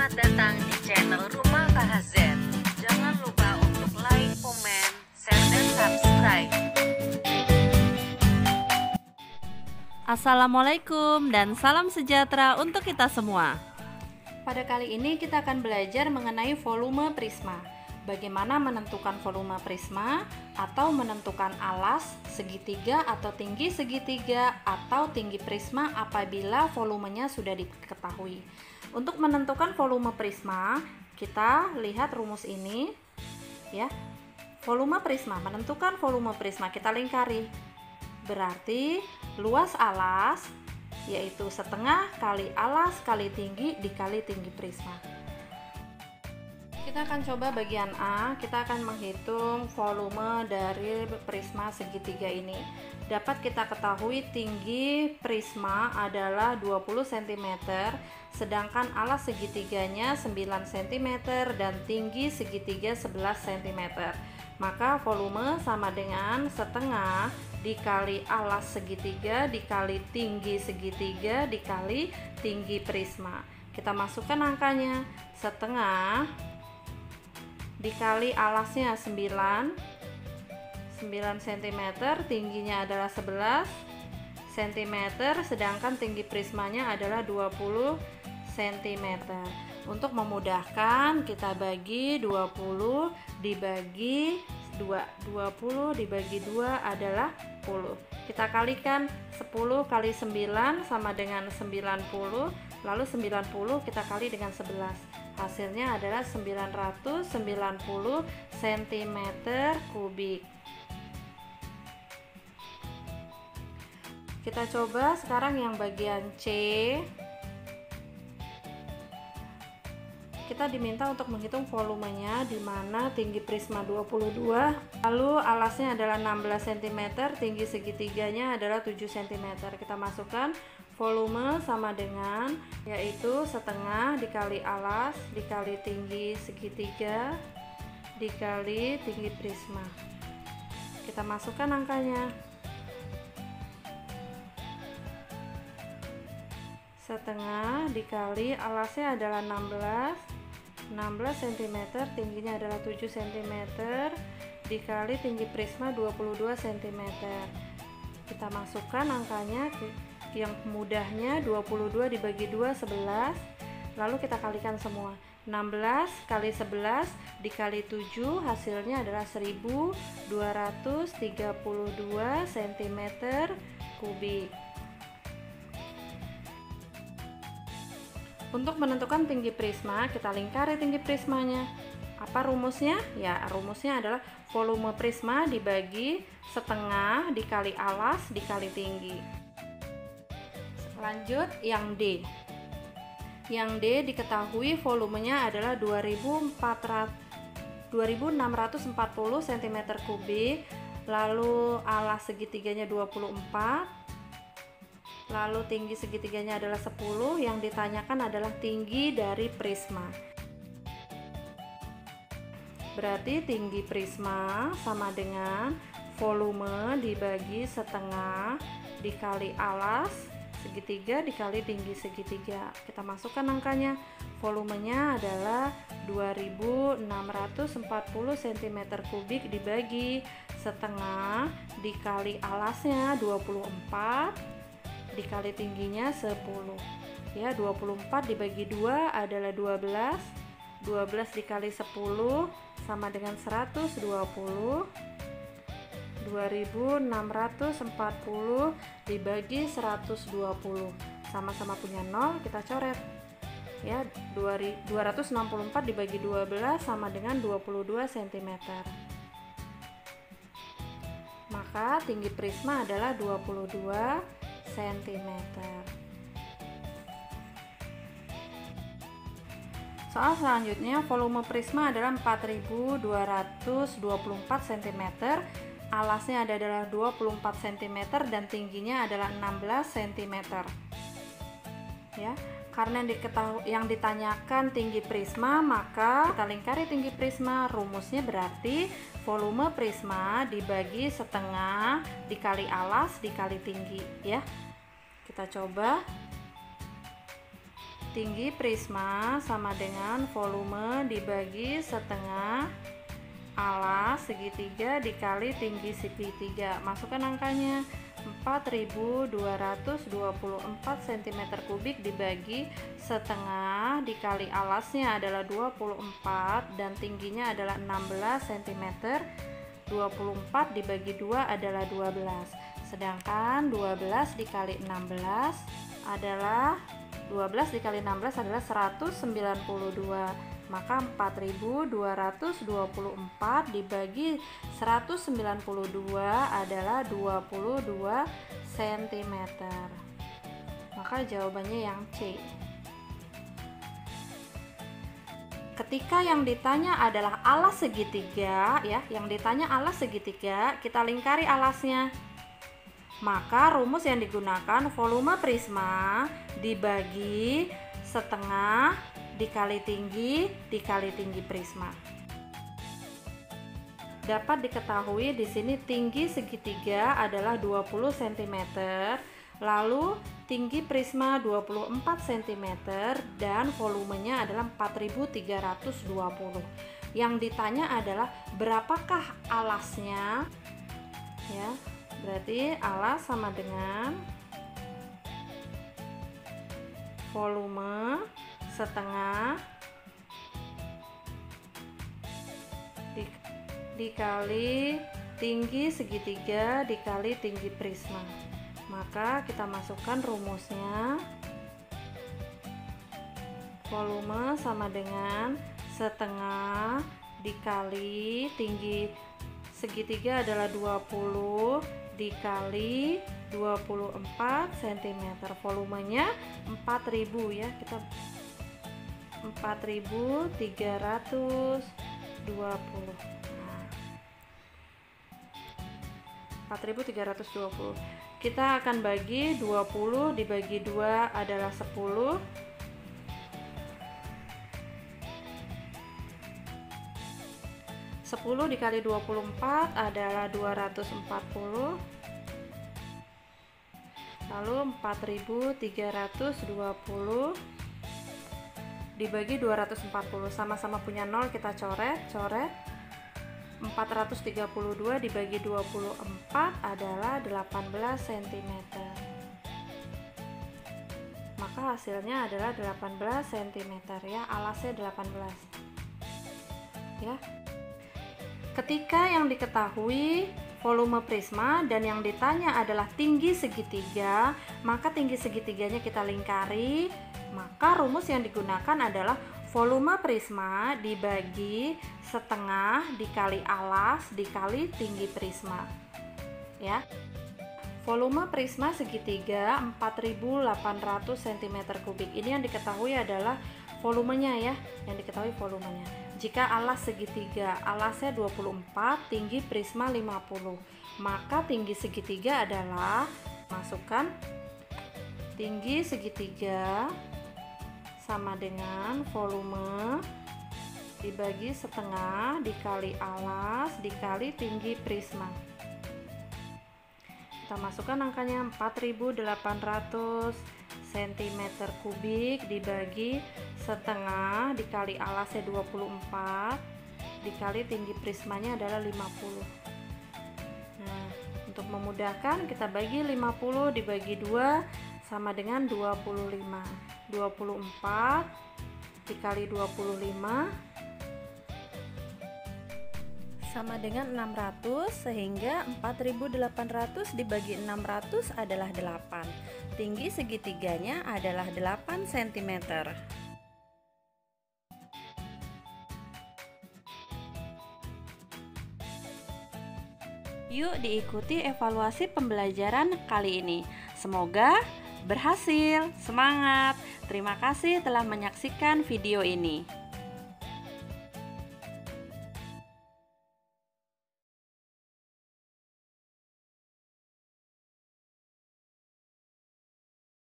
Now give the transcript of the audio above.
Selamat datang di channel Rumah KHZ. Jangan lupa untuk like, komen, share, dan subscribe. Assalamualaikum dan salam sejahtera untuk kita semua. Pada kali ini kita akan belajar mengenai volume prisma. Bagaimana menentukan volume prisma atau menentukan alas, segitiga atau tinggi segitiga atau tinggi prisma apabila volumenya sudah diketahui. Untuk menentukan volume prisma, kita lihat rumus ini ya. Volume prisma, menentukan volume prisma kita lingkari. Berarti luas alas yaitu setengah kali alas kali tinggi dikali tinggi prisma. Kita akan coba bagian A, kita akan menghitung volume dari prisma segitiga ini. Dapat kita ketahui tinggi prisma adalah 20 cm, sedangkan alas segitiganya 9 cm dan tinggi segitiga 11 cm. Maka volume sama dengan setengah dikali alas segitiga dikali tinggi segitiga dikali tinggi prisma. Kita masukkan angkanya, setengah dikali alasnya 9 cm, tingginya adalah 11 cm, sedangkan tinggi prismanya adalah 20 cm. Untuk memudahkan, kita bagi 20 dibagi 2. 20 dibagi 2 adalah 10. Kita kalikan 10 kali 9 sama dengan 90, lalu 90 kita kali dengan 11. Hasilnya adalah 990 cm kubik. Kita coba sekarang yang bagian C. Kita diminta untuk menghitung volumenya, di mana tinggi prisma 22, lalu alasnya adalah 16 cm, tinggi segitiganya adalah 7 cm. Kita masukkan volume sama dengan yaitu setengah dikali alas dikali tinggi segitiga dikali tinggi prisma. Kita masukkan angkanya, setengah dikali alasnya adalah 16 cm, tingginya adalah 7 cm dikali tinggi prisma 22 cm. Kita masukkan angkanya, yang mudahnya 22 dibagi 2 11, lalu kita kalikan semua. 16 kali 11 dikali 7 hasilnya adalah 1232 cm kubik. Untuk menentukan tinggi prisma, kita lingkari tinggi prismanya. Apa rumusnya? Ya, rumusnya adalah volume prisma dibagi setengah dikali alas dikali tinggi. Lanjut yang D. Yang D diketahui volumenya adalah 2640 cm kubik, lalu alas segitiganya 24, lalu tinggi segitiganya adalah 10. Yang ditanyakan adalah tinggi dari prisma. Berarti tinggi prisma sama dengan volume dibagi setengah dikali alas segitiga dikali tinggi segitiga. Kita masukkan angkanya, volumenya adalah 2640 cm kubik dibagi setengah dikali alasnya 24 dikali tingginya 10. Ya, 24 dibagi 2 adalah 12. 12 dikali 10 sama dengan 120. 2640 dibagi 120, sama-sama punya 0, kita coret ya. 264 dibagi 12 sama dengan 22 cm. Maka tinggi prisma adalah 22 cm. Soal selanjutnya, volume prisma adalah 4224 cm, alasnya adalah 24 cm dan tingginya adalah 16 cm. Ya, karena yang ditanyakan tinggi prisma, maka kita lingkari tinggi prisma. Rumusnya berarti volume prisma dibagi setengah dikali alas dikali tinggi ya. Kita coba. tinggi prisma sama dengan volume dibagi setengah alas segitiga dikali tinggi segitiga. Masukkan angkanya, 4224 cm kubik dibagi setengah dikali alasnya adalah 24 dan tingginya adalah 16 cm. 24 dibagi 2 adalah 12. Sedangkan 12 dikali 16 adalah 12 dikali 16 adalah 192. Maka 4224 dibagi 192 adalah 22 cm. Maka jawabannya yang C. Ketika yang ditanya adalah alas segitiga, ya, yang ditanya alas segitiga, kita lingkari alasnya. Maka rumus yang digunakan volume prisma dibagi setengah dikali tinggi prisma. Dapat diketahui di sini tinggi segitiga adalah 20 cm, lalu tinggi prisma 24 cm dan volumenya adalah 4320. Yang ditanya adalah berapakah alasnya? Ya, berarti alas sama dengan volume setengah dikali tinggi segitiga dikali tinggi prisma. Maka kita masukkan rumusnya, volume sama dengan setengah dikali tinggi segitiga adalah 20 dikali 24 cm. Volumenya 4000 ya, kita 4320. 4320. Kita akan bagi 20 dibagi 2 adalah 10. 10 dikali 24 adalah 240. Lalu 4320 dibagi 240, sama-sama punya 0 kita coret. 432 dibagi 24 adalah 18 cm. Maka hasilnya adalah 18 cm ya, alasnya 18. Ya. Ketika yang diketahui volume prisma dan yang ditanya adalah tinggi segitiga, maka tinggi segitiganya kita lingkari. Maka rumus yang digunakan adalah volume prisma dibagi setengah dikali alas dikali tinggi prisma. Ya. Volume prisma segitiga 4800 cm kubik. Ini yang diketahui adalah volumenya ya, yang diketahui volumenya. Jika alas segitiga, alasnya 24, tinggi prisma 50. Maka tinggi segitiga adalah, masukkan tinggi segitiga sama dengan volume dibagi setengah dikali alas dikali tinggi prisma. Kita masukkan angkanya 4800 cm kubik dibagi setengah dikali alasnya 24 dikali tinggi prismanya adalah 50. Nah, untuk memudahkan kita bagi 50 dibagi 2 sama dengan 25. 24 dikali 25 sama dengan 600, sehingga 4800 dibagi 600 adalah 8. Tinggi segitiganya adalah 8 cm. Yuk diikuti evaluasi pembelajaran kali ini. Semoga berhasil. Semangat. Terima kasih telah menyaksikan video ini.